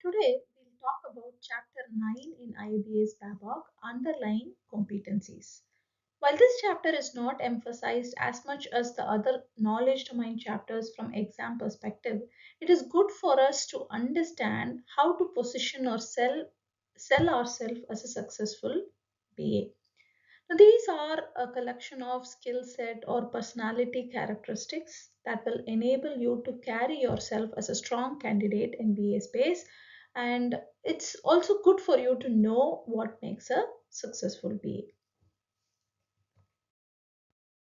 Today we'll talk about chapter 9 in IAB's BABOK, underlying competencies. While this chapter is not emphasized as much as the other knowledge domain chapters from exam perspective, it is good for us to understand how to position or sell ourselves as a successful BA. Now, these are a collection of skill set or personality characteristics that will enable you to carry yourself as a strong candidate in BA space. And it's also good for you to know what makes a successful BA.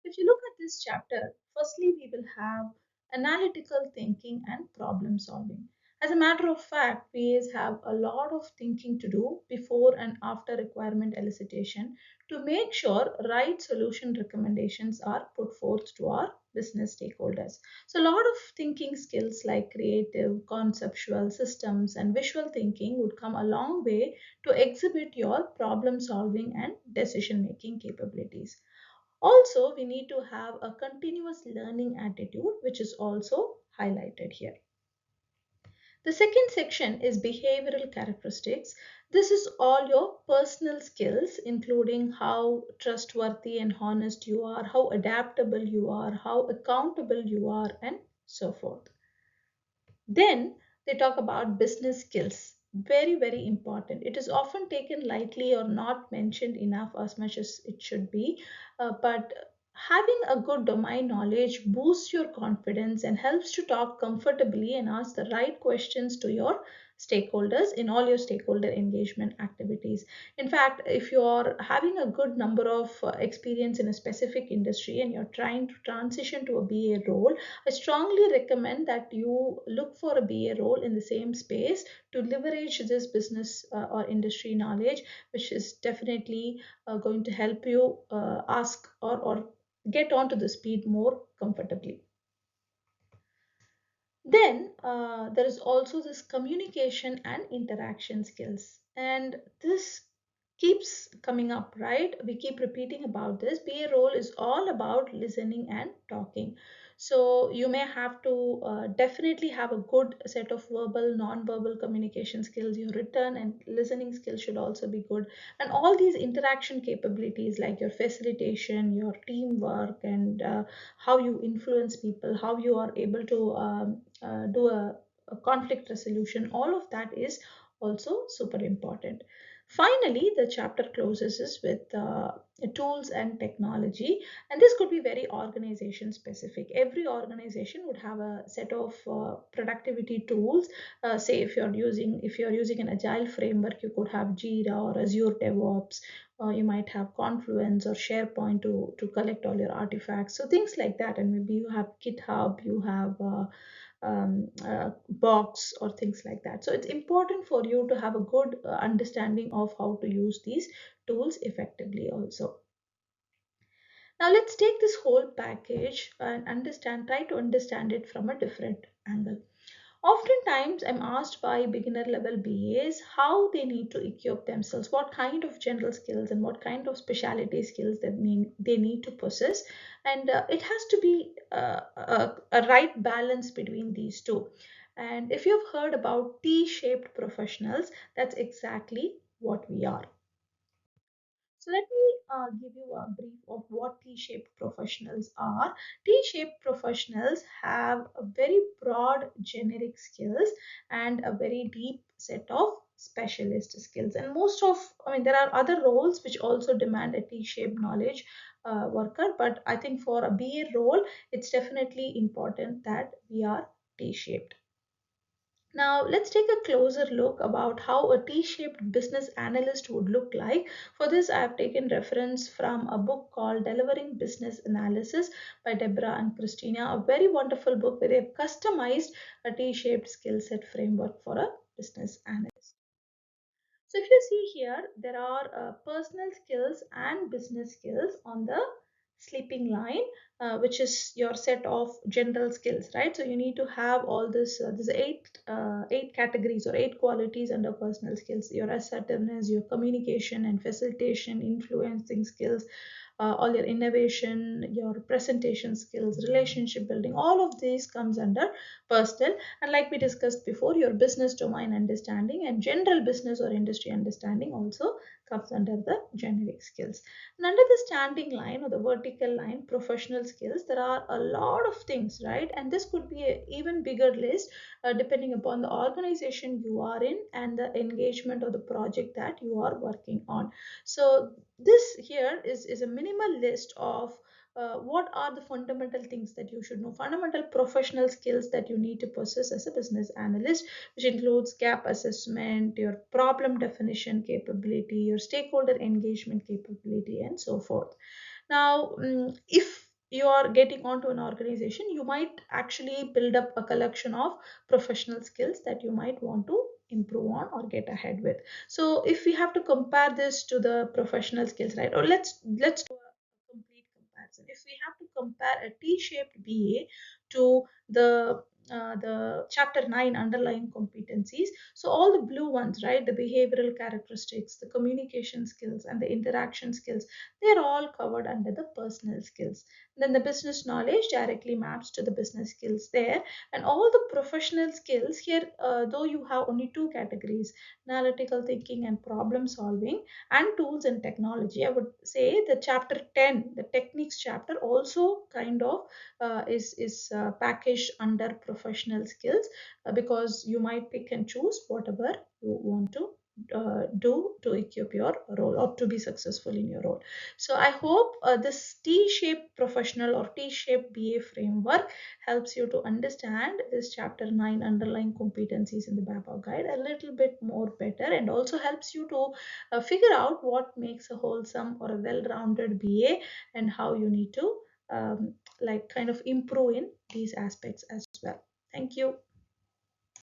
If you look at this chapter, firstly, we will have analytical thinking and problem solving. As a matter of fact, PAs have a lot of thinking to do before and after requirement elicitation to make sure right solution recommendations are put forth to our business stakeholders. So, a lot of thinking skills like creative, conceptual, systems, and visual thinking would come a long way to exhibit your problem solving and decision making capabilities. Also, we need to have a continuous learning attitude, which is also highlighted here. The second section is behavioral characteristics. This is all your personal skills, including how trustworthy and honest you are, how adaptable you are, how accountable you are, and so forth. Then they talk about business skills. Very, very important. It is often taken lightly or not mentioned enough as much as it should be. But having a good domain knowledge boosts your confidence and helps to talk comfortably and ask the right questions to your stakeholders in all your stakeholder engagement activities. In fact, if you're having a good number of experience in a specific industry and you're trying to transition to a BA role, I strongly recommend that you look for a BA role in the same space to leverage this business or industry knowledge, which is definitely going to help you ask or get onto the speed more comfortably. Then there is also this communication and interaction skills, and this keeps coming up, right? We keep repeating about this. BA role is all about listening and talking. So you may have to definitely have a good set of verbal, non-verbal communication skills. Your written and listening skills should also be good, and all these interaction capabilities like your facilitation, your teamwork, and how you influence people, how you are able to do a conflict resolution, all of that is also super important. Finally, the chapter closes us with tools and technology, and this could be very organization specific. Every organization would have a set of productivity tools. Say if you're using an agile framework, you could have Jira or Azure DevOps. You might have Confluence or SharePoint to collect all your artifacts. So things like that, and maybe you have GitHub, you have box or things like that. So it's important for you to have a good understanding of how to use these tools effectively also. Now let's take this whole package and try to understand it from a different angle. Oftentimes, I'm asked by beginner level BAs how they need to equip themselves, what kind of general skills and what kind of specialty skills they need to possess, and it has to be a right balance between these two. And if you've heard about T-shaped professionals, that's exactly what we are. So let me give you a brief of what T-shaped professionals are. T-shaped professionals have a very broad generic skills and a very deep set of specialist skills. And there are other roles which also demand a T-shaped knowledge worker, but I think for a BA role, it's definitely important that we are T-shaped. Now, let's take a closer look about how a T-shaped business analyst would look like. For this, I have taken reference from a book called Delivering Business Analysis by Deborah and Christina, a very wonderful book where they've customized a T-shaped skill set framework for a business analyst. So if you see here, there are personal skills and business skills on the sleeping line, which is your set of general skills, right? So you need to have all this eight categories or eight qualities under personal skills: your assertiveness, your communication and facilitation, influencing skills, all your innovation, your presentation skills, relationship building, all of these comes under personal. And like we discussed before, your business domain understanding and general business or industry understanding also comes under the generic skills. And under the standing line or the vertical line, professional skills, there are a lot of things, right? And this could be an even bigger list depending upon the organization you are in and the engagement or the project that you are working on. So this here is a minimal list of what are the fundamental things that you should know, fundamental professional skills that you need to possess as a business analyst, which includes gap assessment, your problem definition capability, your stakeholder engagement capability, and so forth. Now, if you are getting onto an organization, you might actually build up a collection of professional skills that you might want to improve on or get ahead with. So if we have to compare this to the professional skills, right, or let's do a complete comparison. If we have to compare a T-shaped BA to the chapter 9 underlying competencies, so all the blue ones, right, the behavioral characteristics, the communication skills, and the interaction skills, they're all covered under the personal skills. Then the business knowledge directly maps to the business skills there. And all the professional skills here, though you have only two categories, analytical thinking and problem solving, and tools and technology, I would say the chapter 10, the techniques chapter, also kind of is packaged under professional skills, because you might pick and choose whatever you want to do to equip your role or to be successful in your role. So I hope this T-shaped professional or T-shaped BA framework helps you to understand this chapter 9 underlying competencies in the BABOK guide a little bit more better, and also helps you to figure out what makes a wholesome or a well-rounded BA, and how you need to like kind of improve in these aspects as well. Thank you.